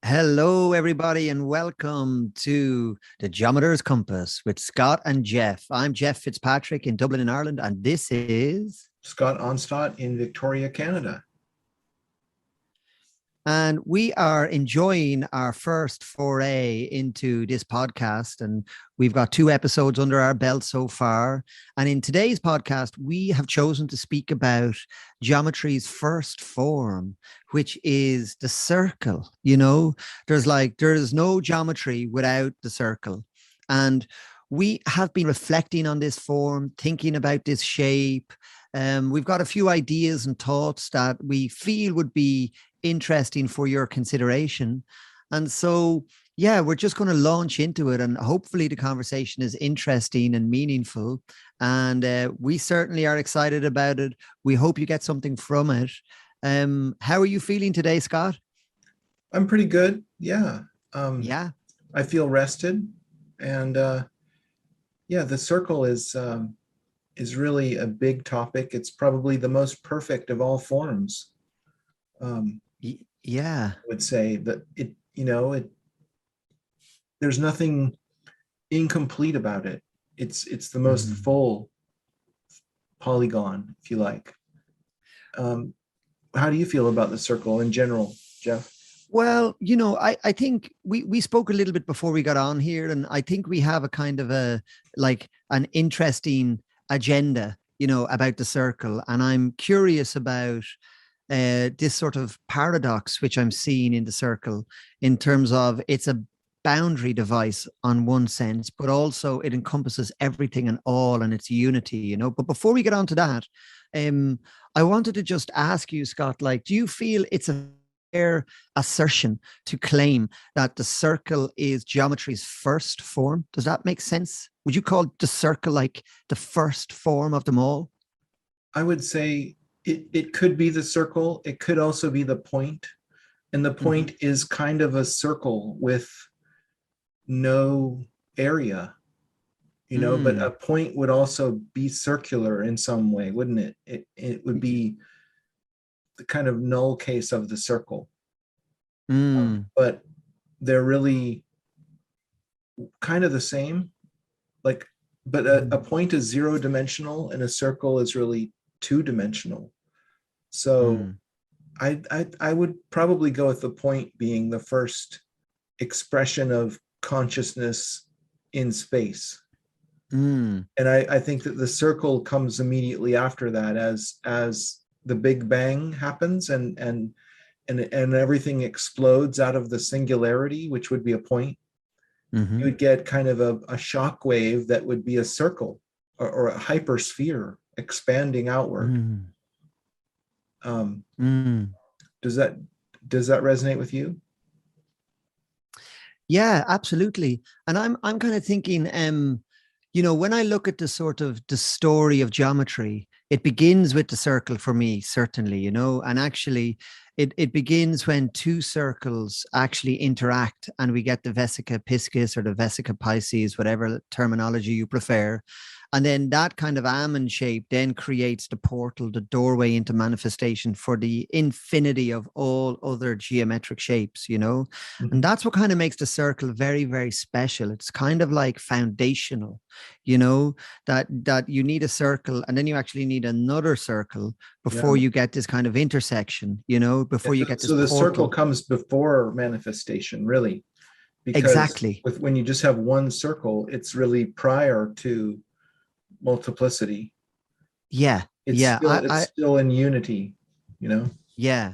Hello, everybody, and welcome to the Geometer's Compass with Scott and Geoff. I'm Geoff Fitzpatrick in Dublin, Ireland, and this is. Scott Onstott in Victoria, Canada. And we are enjoying our first foray into this podcast. And we've got 2 episodes under our belt so far. And in today's podcast, we have chosen to speak about geometry's first form, which is the circle. There's no geometry without the circle. And we have been reflecting on this form, thinking about this shape. We've got a few ideas and thoughts that we feel would be interesting for your consideration. And so, yeah, we're just going to launch into it, and hopefully the conversation is interesting and meaningful. And we certainly are excited about it. We hope you get something from it. How are you feeling today, Scott? I'm pretty good. Yeah. Yeah. I feel rested. And yeah, the circle is really a big topic. It's probably the most perfect of all forms. Yeah. I would say that there's nothing incomplete about it. It's the most full polygon, if you like. How do you feel about the circle in general, Geoff? Well, I think we spoke a little bit before we got on here, and I think we have a kind of an interesting agenda, about the circle. And I'm curious about this sort of paradox which I'm seeing in the circle, in terms of it's a boundary device on one sense, but also it encompasses everything and all, and it's unity. But before we get on to that, I wanted to just ask you, Scott, do you feel it's a fair assertion to claim that the circle is geometry's first form? Does that make sense? Would you call the circle like the first form of them all? I would say it could be the circle. It could also be the point. And the point is kind of a circle with no area, but a point would also be circular in some way, wouldn't it? It would be the kind of null case of the circle. But they're really kind of the same. But a point is 0-dimensional and a circle is really 2-dimensional. So I would probably go with the point being the first expression of consciousness in space. And I think that the circle comes immediately after that, as the Big Bang happens and everything explodes out of the singularity, which would be a point. You would get kind of a shock wave that would be a circle or a hypersphere expanding outward. Does that resonate with you? Yeah, absolutely. And I'm kind of thinking, when I look at the story of geometry, it begins with the circle for me, certainly, and actually it begins when two circles actually interact and we get the vesica piscis or the vesica piscis, whatever terminology you prefer. And then that kind of almond shape then creates the portal, the doorway into manifestation for the infinity of all other geometric shapes, And that's what kind of makes the circle very, very special. It's kind of like foundational, that you need a circle and then you actually need another circle before you get this kind of intersection, before you get this So the portal. circle comes before manifestation, really. Because exactly. when you just have one circle, it's really prior to multiplicity. Yeah. It's still in unity, Yeah.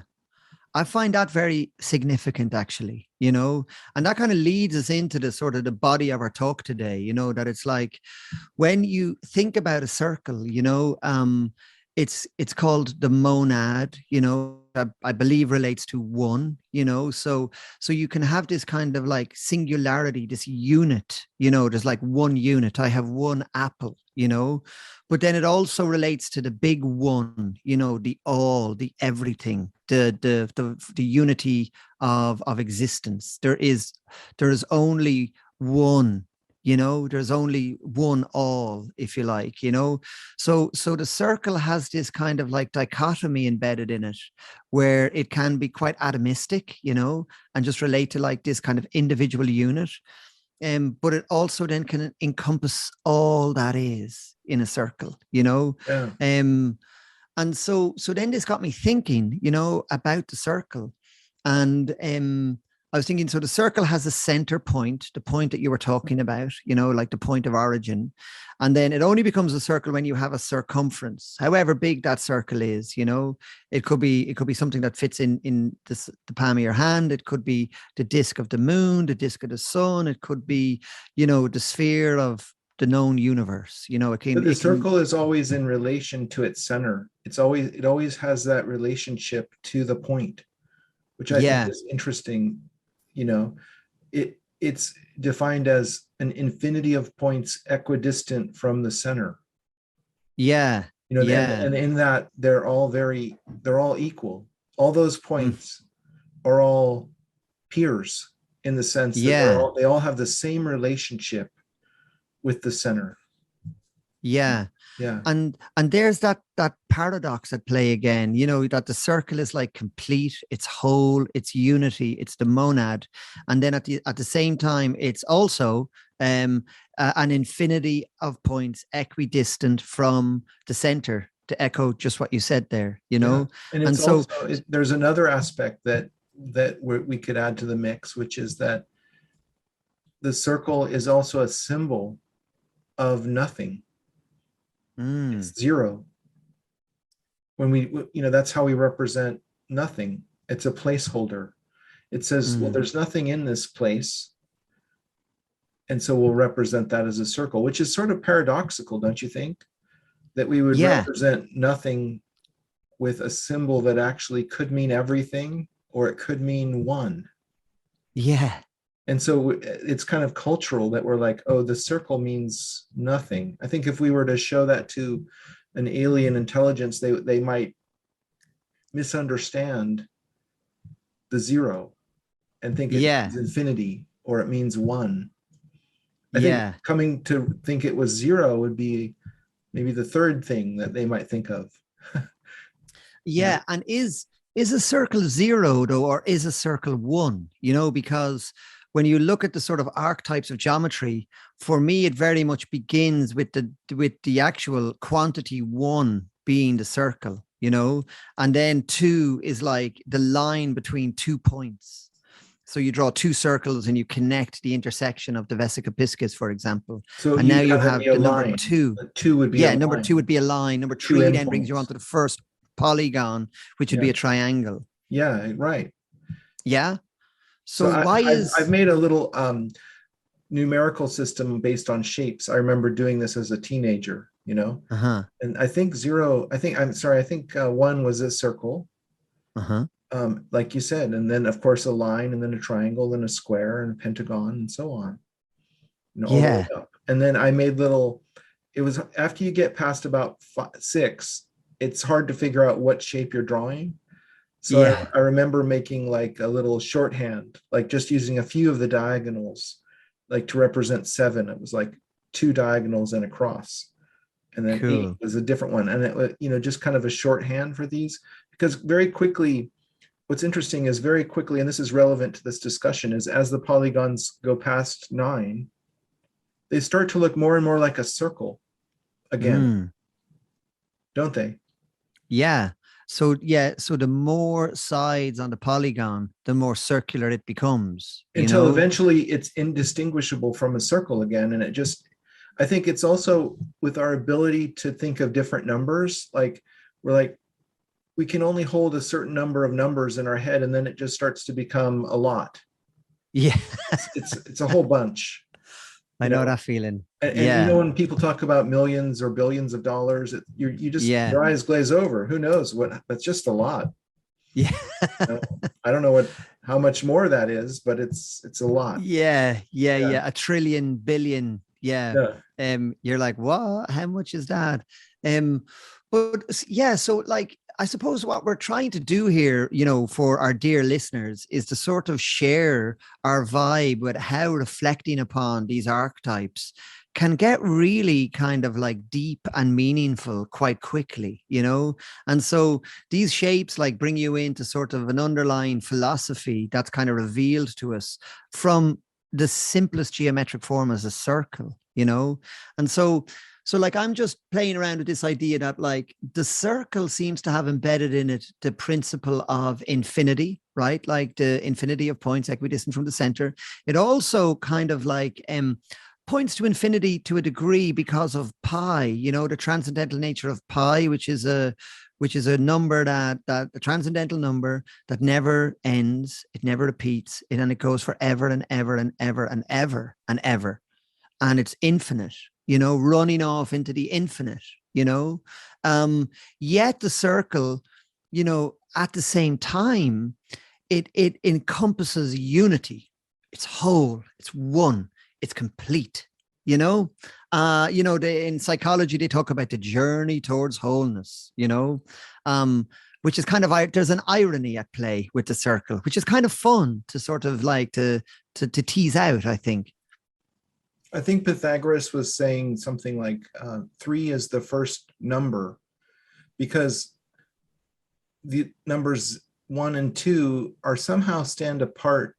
I find that very significant, actually, and that kind of leads us into the sort of the body of our talk today, that it's like when you think about a circle, it's called the monad, I believe relates to one, so you can have this kind of like singularity, this unit, there's like one unit. I have one apple, but then it also relates to the big one, the all, the everything, the unity of existence. There is only one There's only one all, if you like. So the circle has this kind of like dichotomy embedded in it, where it can be quite atomistic, and just relate to like this kind of individual unit. But it also then can encompass all that is in a circle. Yeah. And so then this got me thinking, about the circle. And I was thinking, so the circle has a center point, the point that you were talking about, like the point of origin. And then it only becomes a circle when you have a circumference, however big that circle is. It could be something that fits in the palm of your hand. It could be the disk of the moon, the disk of the sun. It could be, the sphere of the known universe. But the circle is always in relation to its center. It always has that relationship to the point, which I think is interesting. It's defined as an infinity of points equidistant from the center. Yeah. And in that they're all equal. All those points are all peers in the sense that they all have the same relationship with the center. Yeah. Yeah. And there's that paradox at play again, that the circle is like complete, it's whole, it's unity, it's the monad. And then at the same time, it's also an infinity of points equidistant from the center, to echo just what you said there, Yeah. And it's also, there's another aspect that we could add to the mix, which is that the circle is also a symbol of nothing. It's zero. When that's how we represent nothing. It's a placeholder. It says, well, there's nothing in this place. And so we'll represent that as a circle, which is sort of paradoxical, don't you think? That we would represent nothing with a symbol that actually could mean everything, or it could mean one. Yeah. And so it's kind of cultural that we're like, oh, the circle means nothing. I think if we were to show that to an alien intelligence, they might misunderstand the zero and think it means infinity or it means one. I think coming to think it was zero would be maybe the third thing that they might think of. And is a circle zero though, or is a circle one? Because when you look at the sort of archetypes of geometry, for me, it very much begins with the actual quantity one being the circle, and then two is like the line between 2 points. So you draw two circles and you connect the intersection of the vesica piscis, for example. So and now you have the number two. Two would be number two would be a line. Number three then brings you onto the first polygon, which would be a triangle. Yeah, right. Yeah. So I've made a little numerical system based on shapes. I remember doing this as a teenager, and I think one was a circle, like you said, and then of course a line, and then a triangle, then a square, and a pentagon, and so on. All the way up. And then I made it was after you get past about 6, it's hard to figure out what shape you're drawing. So I remember making like a little shorthand, like just using a few of the diagonals, like to represent 7. It was like 2 diagonals and a cross. And then 8 was a different one. And it was, just kind of a shorthand for these, because very quickly, what's interesting is very quickly, and this is relevant to this discussion, is as the polygons go past 9, they start to look more and more like a circle again, don't they? Yeah. So the more sides on the polygon, the more circular it becomes. Until eventually it's indistinguishable from a circle again. And I think it's also with our ability to think of different numbers, like we can only hold a certain number of numbers in our head, and then it just starts to become a lot. Yeah. It's a whole bunch. I know that feeling. And when people talk about millions or billions of dollars, you just your eyes glaze over. Who knows what? That's just a lot. Yeah. I don't know how much more that is, but it's a lot. Yeah. A trillion, billion. Yeah. You're like, what? How much is that? So like I suppose what we're trying to do here, for our dear listeners is to sort of share our vibe with how reflecting upon these archetypes can get really kind of like deep and meaningful quite quickly, And so these shapes like bring you into sort of an underlying philosophy that's kind of revealed to us from the simplest geometric form as a circle, And so like I'm just playing around with this idea that like the circle seems to have embedded in it the principle of infinity, right? Like the infinity of points equidistant from the center. It also kind of like points to infinity to a degree because of pi, the transcendental nature of pi, which is a number that a transcendental number that never ends, it never repeats, and it goes forever and ever and ever and ever and ever. And it's infinite, running off into the infinite, yet the circle, at the same time, it encompasses unity. It's whole, it's one, it's complete, in psychology, they talk about the journey towards wholeness, which is kind of, there's an irony at play with the circle, which is kind of fun to sort of like to tease out, I think. I think Pythagoras was saying something like 3 is the first number, because the numbers 1 and 2 are somehow stand apart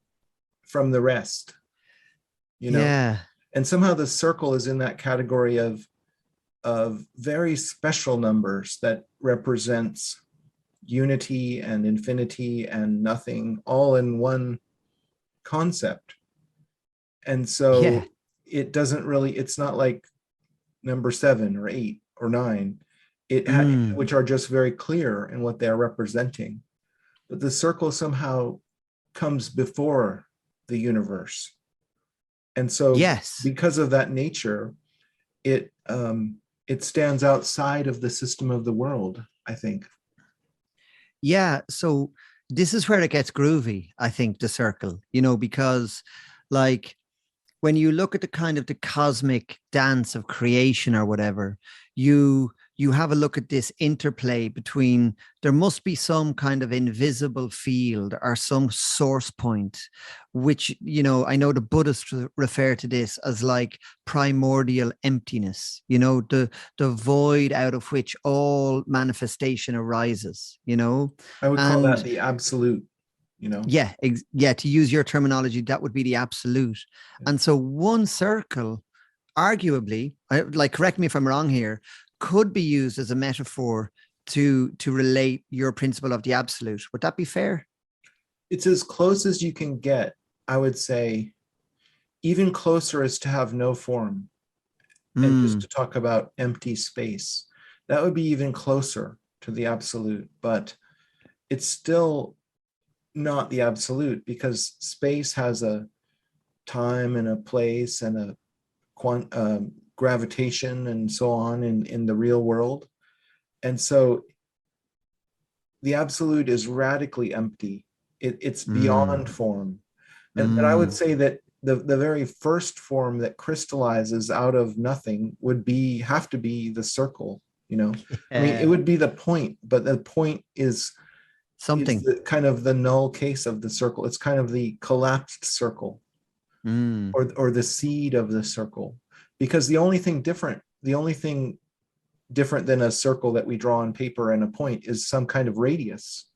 from the rest, Yeah. And somehow the circle is in that category of very special numbers that represents unity and infinity and nothing all in one concept. And so Yeah. it doesn't really, it's not like number 7 or 8 or 9, which are just very clear in what they're representing. But the circle somehow comes before the universe. And so yes, because of that nature, it stands outside of the system of the world, I think. Yeah. So this is where it gets groovy, I think, the circle, because like when you look at the kind of the cosmic dance of creation or whatever, you have a look at this interplay between, there must be some kind of invisible field or some source point, which, I know the Buddhists refer to this as like primordial emptiness, the void out of which all manifestation arises, I would call that the absolute. Yeah, to use your terminology, that would be the absolute. Yeah. And so one circle, arguably, correct me if I'm wrong here, could be used as a metaphor to relate your principle of the absolute. Would that be fair? It's as close as you can get, I would say. Even closer is to have no form and just to talk about empty space. That would be even closer to the absolute, but it's still not the absolute, because space has a time and a place and a gravitation and so on in the real world. And so the absolute is radically empty. It's beyond form. And I would say that the very first form that crystallizes out of nothing would have to be the circle, Yeah. I mean, it would be the point, but the point is something kind of the null case of the circle. It's kind of the collapsed circle, or the seed of the circle, because the only thing different than a circle that we draw on paper and a point is some kind of radius.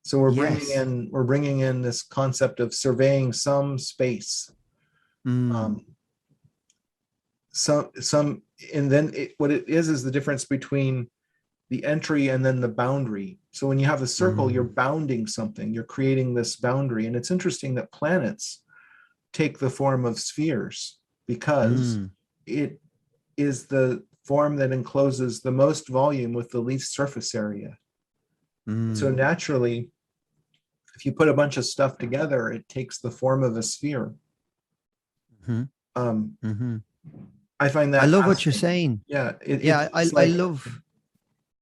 So we're bringing in this concept of surveying some space, and then what it is the difference between the entry and then the boundary. So when you have a circle, you're bounding something, you're creating this boundary. And it's interesting that planets take the form of spheres, because it is the form that encloses the most volume with the least surface area. So naturally, if you put a bunch of stuff together, it takes the form of a sphere. I find that I love what you're saying. Yeah. I love.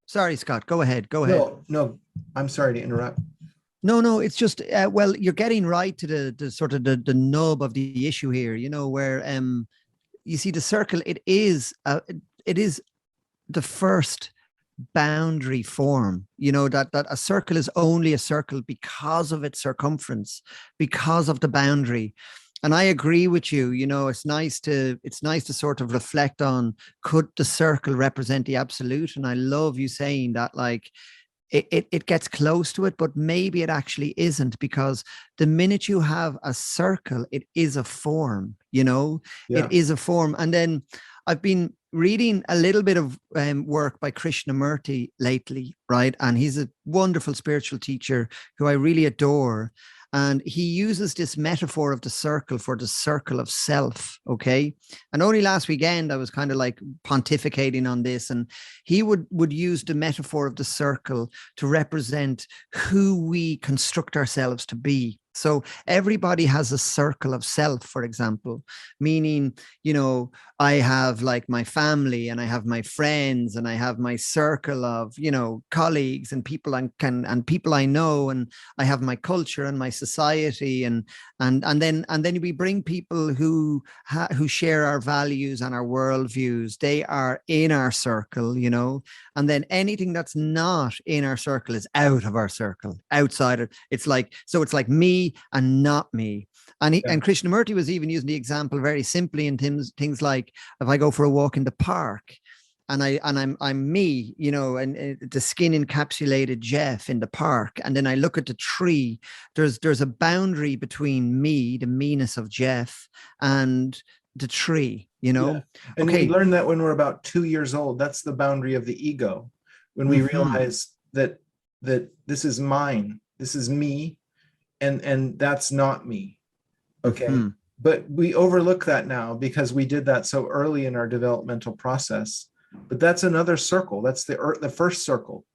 Sorry, Scott, go ahead. No, I'm sorry to interrupt. No, it's just, well, you're getting right to the sort of the nub of the issue here, where you see the circle, it is the first boundary form, that a circle is only a circle because of its circumference, because of the boundary. And I agree with you. It's nice to sort of reflect on, could the circle represent the absolute? And I love you saying that, like, it gets close to it, but maybe it actually isn't, because the minute you have a circle, it is a form, Yeah. it is a form. And then I've been reading a little bit of work by Krishnamurti lately, right? And he's a wonderful spiritual teacher who I really adore. And he uses this metaphor of the circle for the circle of self. Okay. And only last weekend, I was kind of like pontificating on this. And he would use the metaphor of the circle to represent who we construct ourselves to be. So everybody has a circle of self, for example, meaning, I have like my family, and I have my friends, and I have my circle of, colleagues and people and people I know, and I have my culture and my society, and then we bring people who share our values and our worldviews. They are in our circle, and then anything that's not in our circle is out of our circle, outside it. It's like me and not me. And Krishnamurti was even using the example very simply in things like, if I go for a walk in the park, and I'm me, and the skin encapsulated Geoff in the park, and then I look at the tree, there's a boundary between me, the meanness of Geoff, and the tree, And we learn that when we're about 2 years old. That's the boundary of the ego, when we realize that this is mine, this is me, and that's not me. Okay. But we overlook that now because we did that so early in our developmental process. But that's another circle. That's the first circle.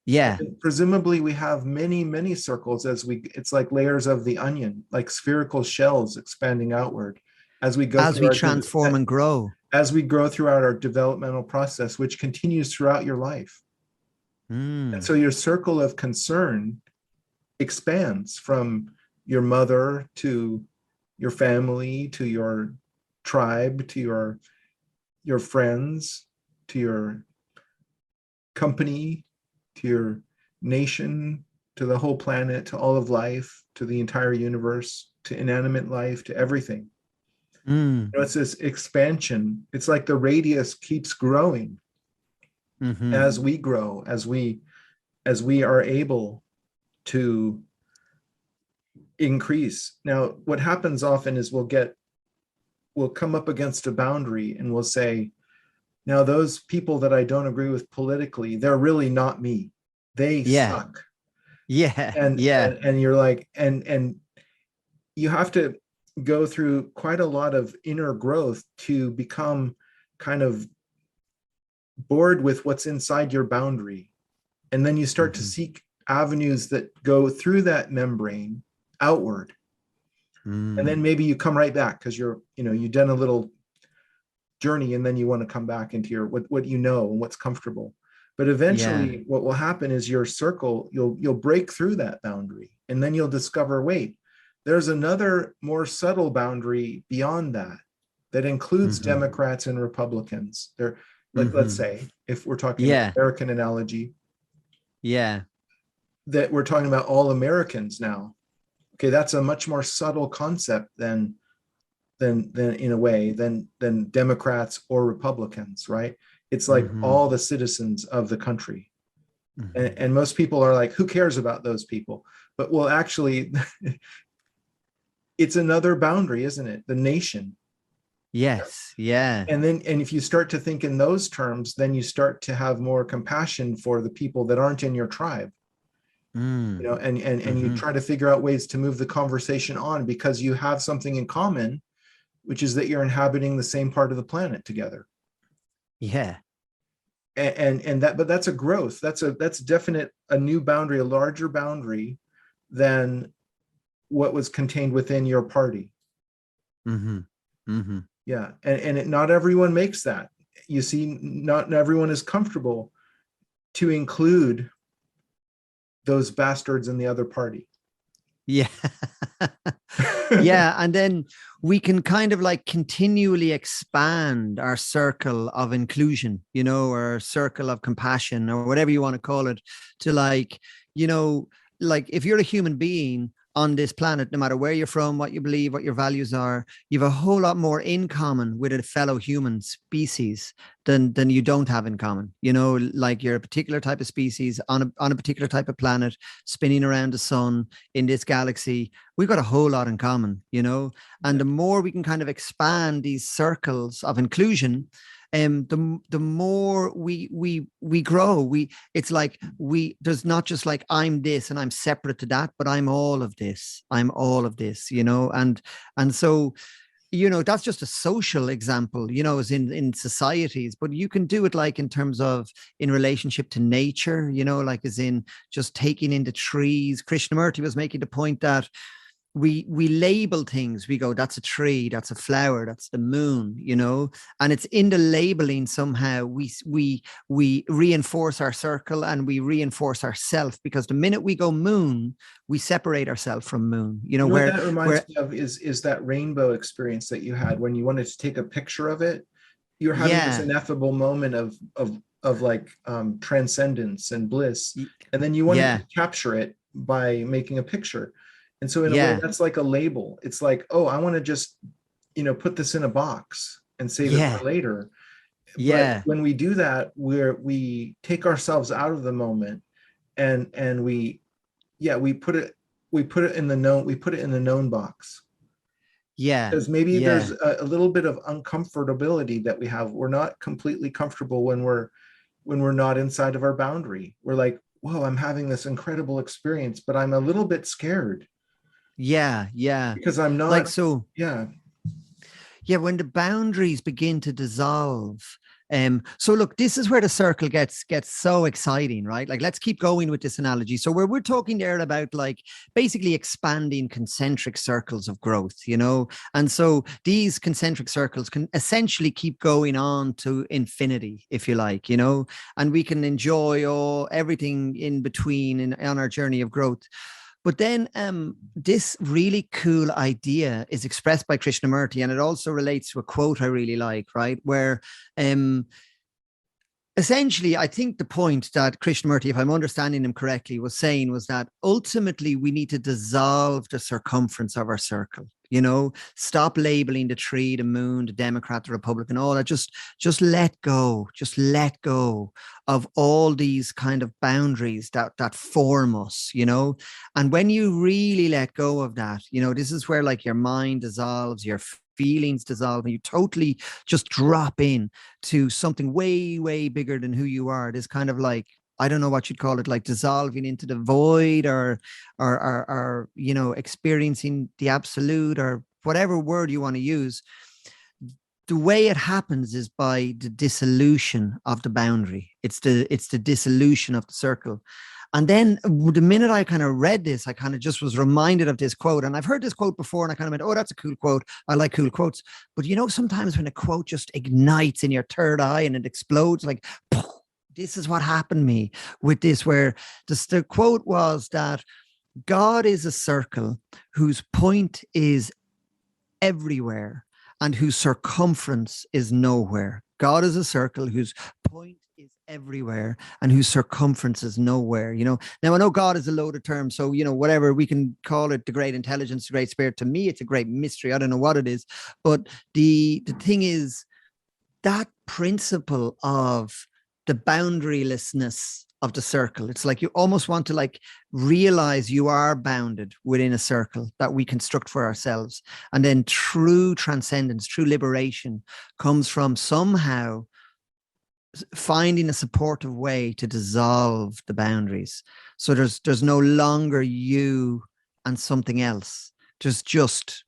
Yeah. And presumably we have many, many circles it's like layers of the onion, like spherical shells expanding outward as we transform and grow. As we grow throughout our developmental process, which continues throughout your life. And so your circle of concern expands from your mother to your family, to your tribe, to your friends, to your company, to your nation, to the whole planet, to all of life, to the entire universe, to inanimate life, to everything. It's this expansion. It's like the radius keeps growing as we grow, as we are able to increase. Now, what happens often is we'll come up against a boundary and we'll say, now those people that I don't agree with politically, they're really not me. They suck. Yeah. And you're like, and you have to go through quite a lot of inner growth to become kind of bored with what's inside your boundary. And then you start to seek avenues that go through that membrane outward. And then maybe you come right back because you've done a little journey, and then you want to come back into your what you know and what's comfortable. But eventually what will happen is your circle, you'll break through that boundary, and then you'll discover, wait, there's another more subtle boundary beyond that includes Democrats and Republicans. They're like, let's say, if we're talking American analogy, that we're talking about all Americans now. Okay, that's a much more subtle concept than in a way than Democrats or Republicans, right? It's like all the citizens of the country. And most people are like, who cares about those people? But well, actually, it's another boundary, isn't it? The nation. Yes. Yeah. And if you start to think in those terms, then you start to have more compassion for the people that aren't in your tribe. And you try to figure out ways to move the conversation on because you have something in common, which is that you're inhabiting the same part of the planet together. Yeah. But that's a growth. That's definite, a new boundary, a larger boundary than what was contained within your party. Yeah. Not everyone makes that. You see, not everyone is comfortable to include those bastards in the other party. Yeah. Yeah. And then we can kind of like continually expand our circle of inclusion, or circle of compassion, or whatever you want to call it, to like, you know, like if you're a human being on this planet, no matter where you're from, what you believe, what your values are, you have a whole lot more in common with a fellow human species than you don't have in common. Like you're a particular type of species on a particular type of planet, spinning around the sun in this galaxy. We've got a whole lot in common, and Yeah. the more we can kind of expand these circles of inclusion, the more we grow. It's like there's not just like I'm this and I'm separate to that, but I'm all of this. I'm all of this, and so that's just a social example, as in societies, but you can do it like in terms of in relationship to nature, like as in just taking in the trees. Krishnamurti was making the point that we label things. We go, that's a tree, that's a flower, that's the moon, and it's in the labeling somehow we reinforce our circle and we reinforce ourself, because the minute we go moon, we separate ourselves from moon, What where that reminds me of is that rainbow experience that you had when you wanted to take a picture of it. You're having this yeah, ineffable moment of like transcendence and bliss, and then you wanted yeah, to capture it by making a picture. And so in a way, yeah, that's like a label. It's like, oh, I want to just, put this in a box and save it yeah, for later. But yeah, when we do that, we take ourselves out of the moment, and yeah, we put it in the known box. yeah, Because maybe there's yeah, a little bit of uncomfortability that we have. We're not completely comfortable when we're not inside of our boundary. We're like, whoa, I'm having this incredible experience, but I'm a little bit scared yeah, yeah. because I'm Like, not. so Yeah. yeah, when the boundaries begin to dissolve. So look, this is where the circle gets so exciting, right? Like, let's keep going with this analogy. So where we're talking there about like basically expanding concentric circles of growth, and so these concentric circles can essentially keep going on to infinity, if you like, and we can enjoy everything in between on our journey of growth. But then this really cool idea is expressed by Krishnamurti, and it also relates to a quote I really like, right? Where essentially, I think the point that Krishnamurti, if I'm understanding him correctly, was saying was that ultimately we need to dissolve the circumference of our circle. Stop labeling the tree, the moon, the Democrat, the Republican, all that. Just let go. Just let go of all these kind of boundaries that form us. And when you really let go of that, this is where like your mind dissolves, your feelings dissolve, and you totally just drop in to something way, way bigger than who you are. This kind of like, I don't know what you'd call it, like dissolving into the void, or experiencing the absolute, or whatever word you want to use. The way it happens is by the dissolution of the boundary. It's the dissolution of the circle. And then the minute I kind of read this, I kind of just was reminded of this quote. And I've heard this quote before, and I kind of went, oh, that's a cool quote. I like cool quotes. But sometimes when a quote just ignites in your third eye and it explodes, like, this is what happened to me with this, where the quote was that God is a circle whose point is everywhere and whose circumference is nowhere. God is a circle whose point is everywhere and whose circumference is nowhere. Now I know God is a loaded term, so whatever we can call it, the great intelligence, the great spirit. To me, it's a great mystery. I don't know what it is, but the thing is that principle of the boundarylessness of the circle. It's like you almost want to like realize you are bounded within a circle that we construct for ourselves. And then true transcendence, true liberation comes from somehow finding a supportive way to dissolve the boundaries. So there's no longer you and something else. There's just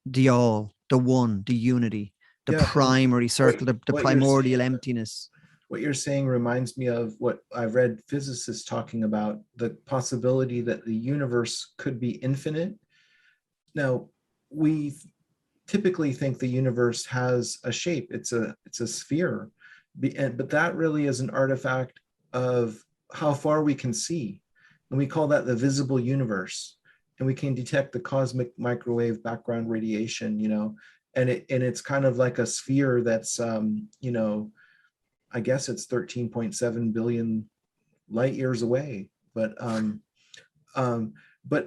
the all, the one, the unity, the Yeah. And primary circle, the what you're primordial saying emptiness. what you're saying reminds me of what I've read physicists talking about, the possibility that the universe could be infinite. Now, we typically think the universe has a shape. It's a sphere, but that really is an artifact of how far we can see. and we call that the visible universe. And we can detect the cosmic microwave background radiation, and it's kind of like a sphere that's, I guess it's 13.7 billion light years away. But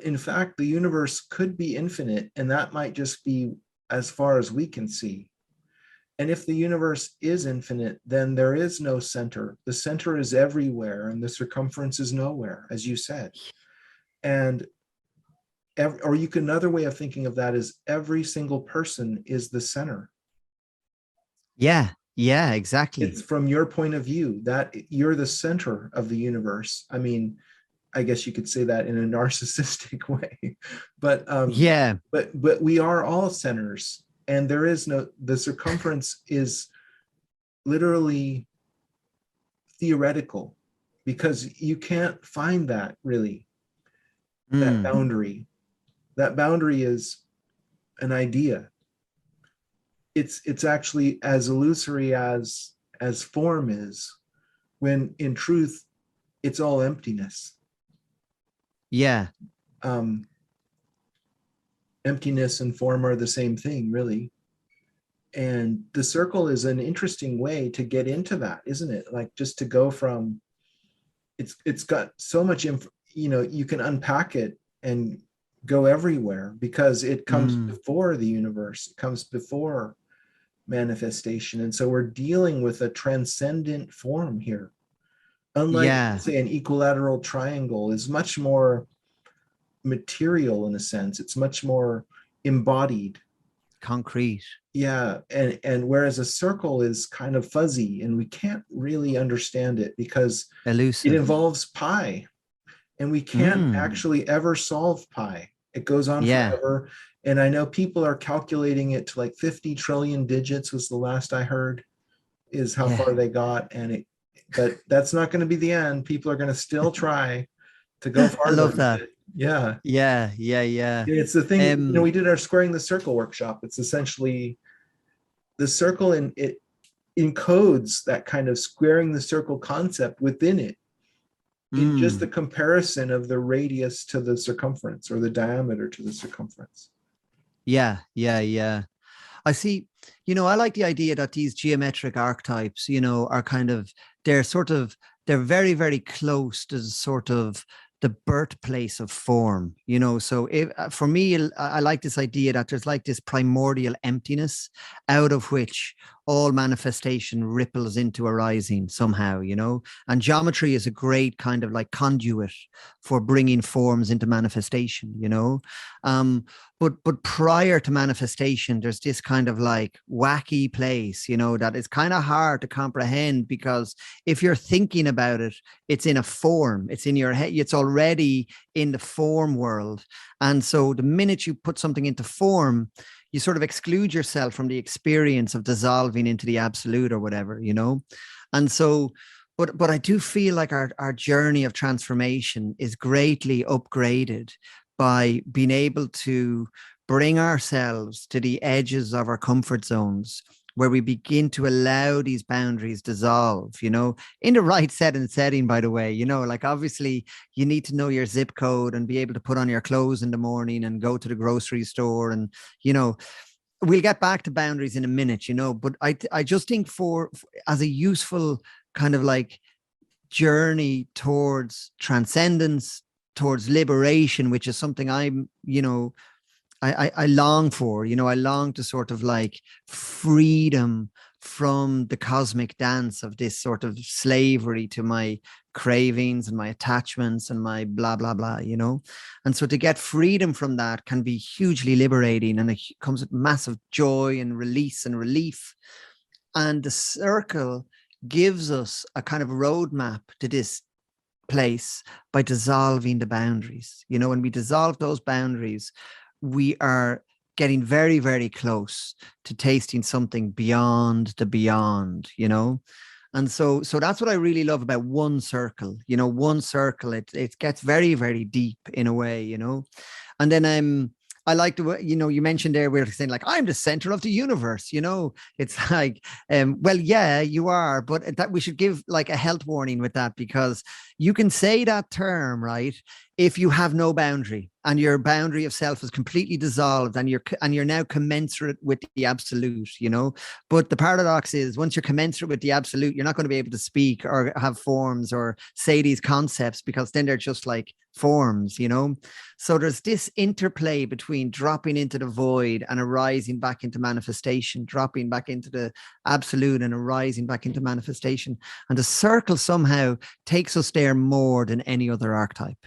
in fact, the universe could be infinite, and that might just be as far as we can see. And if the universe is infinite, then there is no center. The center is everywhere, and the circumference is nowhere, as you said. And or another way of thinking of that is every single person is the center. Yeah, yeah, exactly. It's from your point of view that you're the center of the universe. I mean, I guess you could say that in a narcissistic way, but we are all centers, and there is the circumference is literally theoretical, because you can't find that really, that boundary. That boundary is an idea. It's actually as illusory as form is, when in truth it's all emptiness. Yeah. Emptiness and form are the same thing, really. And the circle is an interesting way to get into that, isn't it? Like, just to go from, it's got so much you can unpack it and go everywhere, because it comes before the universe, it comes before manifestation. And so we're dealing with a transcendent form here. Unlike, say, an equilateral triangle is much more material in a sense. It's much more embodied, concrete. Yeah. And whereas a circle is kind of fuzzy, and we can't really understand it because elusive. It involves pi, and we can't actually ever solve pi. It goes on forever. And I know people are calculating it to like 50 trillion digits was the last I heard, is how far they got. But that's not going to be the end. People are going to still try to go farther. I love that. Yeah. It's the thing, we did our squaring the circle workshop. It's essentially the circle, and it encodes that kind of squaring the circle concept within it, in just the comparison of the radius to the circumference, or the diameter to the circumference. Yeah. I see, I like the idea that these geometric archetypes, are kind of, they're very, very close to sort of the birthplace of form, so for me, I like this idea that there's like this primordial emptiness out of which all manifestation ripples into arising somehow, and geometry is a great kind of like conduit for bringing forms into manifestation, but prior to manifestation, there's this kind of like wacky place, that is kind of hard to comprehend, because if you're thinking about it, it's in a form, it's in your head, it's already in the form world. And so the minute you put something into form, you sort of exclude yourself from the experience of dissolving into the absolute or whatever, And so, but I do feel like our journey of transformation is greatly upgraded by being able to bring ourselves to the edges of our comfort zones, where we begin to allow these boundaries dissolve, in the right setting, by the way, like obviously you need to know your zip code and be able to put on your clothes in the morning and go to the grocery store. And, we'll get back to boundaries in a minute, but I just think for as a useful kind of like journey towards transcendence, towards liberation, which is something I'm, I long for, I long to sort of like freedom from the cosmic dance of this sort of slavery to my cravings and my attachments and my blah, blah, blah, And so to get freedom from that can be hugely liberating, and it comes with massive joy and release and relief. And the circle gives us a kind of roadmap to this place by dissolving the boundaries. When we dissolve those boundaries, we are getting very, very close to tasting something beyond the beyond, And so that's what I really love about one circle. One circle, it gets very, very deep in a way, And then I like the way, you mentioned there, we are saying like, I'm the center of the universe, it's like, well, yeah, you are, but that we should give like a health warning with that, because you can say that term, right? If you have no boundary and your boundary of self is completely dissolved and you're now commensurate with the absolute, but the paradox is once you're commensurate with the absolute, you're not going to be able to speak or have forms or say these concepts, because then they're just like forms, So there's this interplay between dropping into the void and arising back into manifestation, dropping back into the absolute and arising back into manifestation. And the circle somehow takes us there more than any other archetype,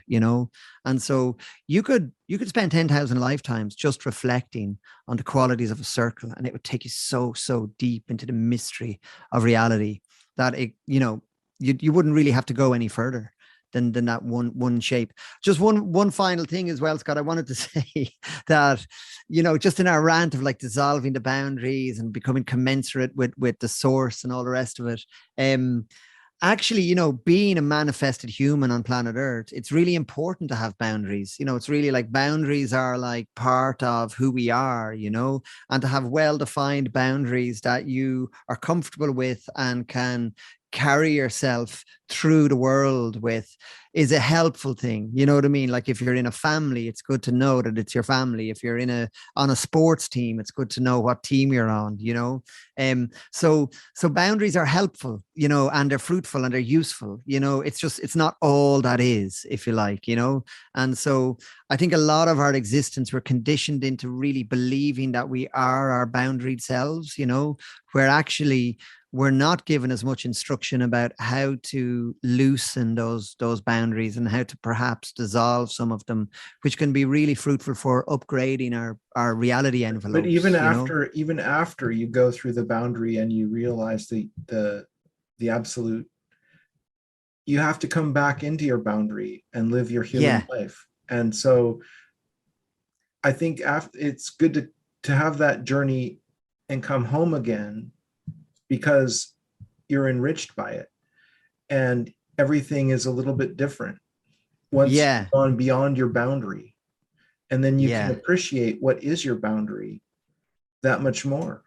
And so you could spend 10,000 lifetimes just reflecting on the qualities of a circle, and it would take you so deep into the mystery of reality that you wouldn't really have to go any further than that one shape. Just one final thing as well, Scott. I wanted to say that, just in our rant of like dissolving the boundaries and becoming commensurate with the source and all the rest of it, actually, being a manifested human on planet Earth, it's really important to have boundaries. It's really like boundaries are like part of who we are, and to have well-defined boundaries that you are comfortable with and can carry yourself through the world with is a helpful thing. You know what I mean? Like if you're in a family, it's good to know that it's your family. If you're on a sports team, it's good to know what team you're on, so boundaries are helpful, and they're fruitful and they're useful, it's not all that is, if you like, and so I think a lot of our existence, we're conditioned into really believing that we are our boundaried selves, where actually we're not given as much instruction about how to loosen those boundaries and how to perhaps dissolve some of them, which can be really fruitful for upgrading our reality envelopes. But even after you go through the boundary and you realize the absolute, you have to come back into your boundary and live your human life. And so I think it's good to have that journey and come home again, because you're enriched by it and everything is a little bit different once you've gone beyond your boundary, and then you can appreciate what is your boundary that much more,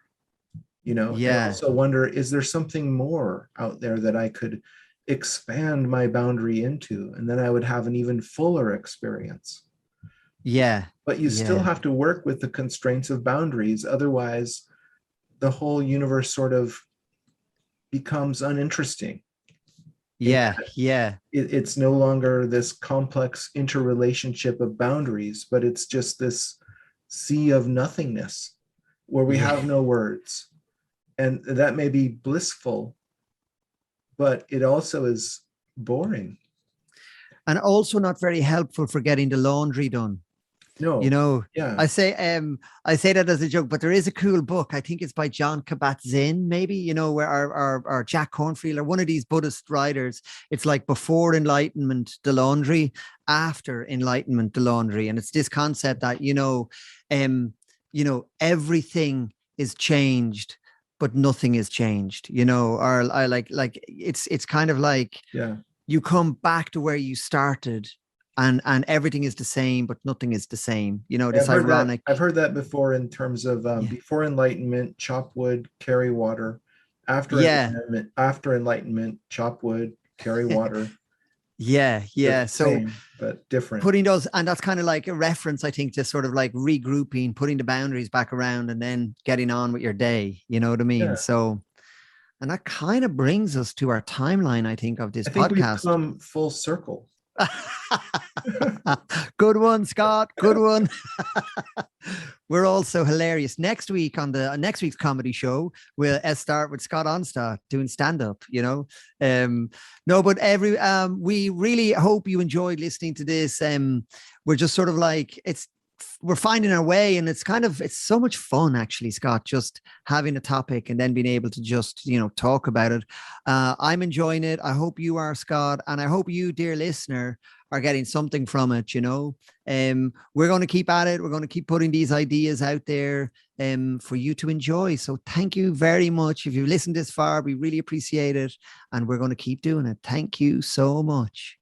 and also wonder, is there something more out there that I could expand my boundary into, and then I would have an even fuller experience. But you still have to work with the constraints of boundaries, otherwise the whole universe sort of becomes uninteresting. It's no longer this complex interrelationship of boundaries, but it's just this sea of nothingness where we have no words. And that may be blissful, but it also is boring. And also not very helpful for getting the laundry done. No. I say that as a joke, but there is a cool book. I think it's by John Kabat-Zinn, maybe, where our Jack Cornfield or one of these Buddhist writers, it's like before enlightenment, the laundry, after enlightenment, the laundry. And it's this concept that, everything is changed, but nothing is changed, or I like it's kind of like, you come back to where you started, and everything is the same, but nothing is the same. This ironic. I've heard that before in terms of before enlightenment, chop wood, carry water. After enlightenment, chop wood, carry water. So same, but different. Putting those, and that's kind of like a reference, I think, to sort of like regrouping, putting the boundaries back around, and then getting on with your day. You know what I mean? So, and that kind of brings us to our timeline, I think, of this podcast. We've come full circle. Good one, Scott. Good one. We're also hilarious. Next week on the next week's comedy show, we'll start with Scott Onsta doing stand-up. No, but we really hope you enjoyed listening to this. We're just sort of like we're finding our way, and it's so much fun, actually, Scott, just having a topic and then being able to just, talk about it. I'm enjoying it. I hope you are, Scott. And I hope you, dear listener, are getting something from it. We're going to keep at it. We're going to keep putting these ideas out there for you to enjoy. So thank you very much. If you've listened this far, we really appreciate it. And we're going to keep doing it. Thank you so much.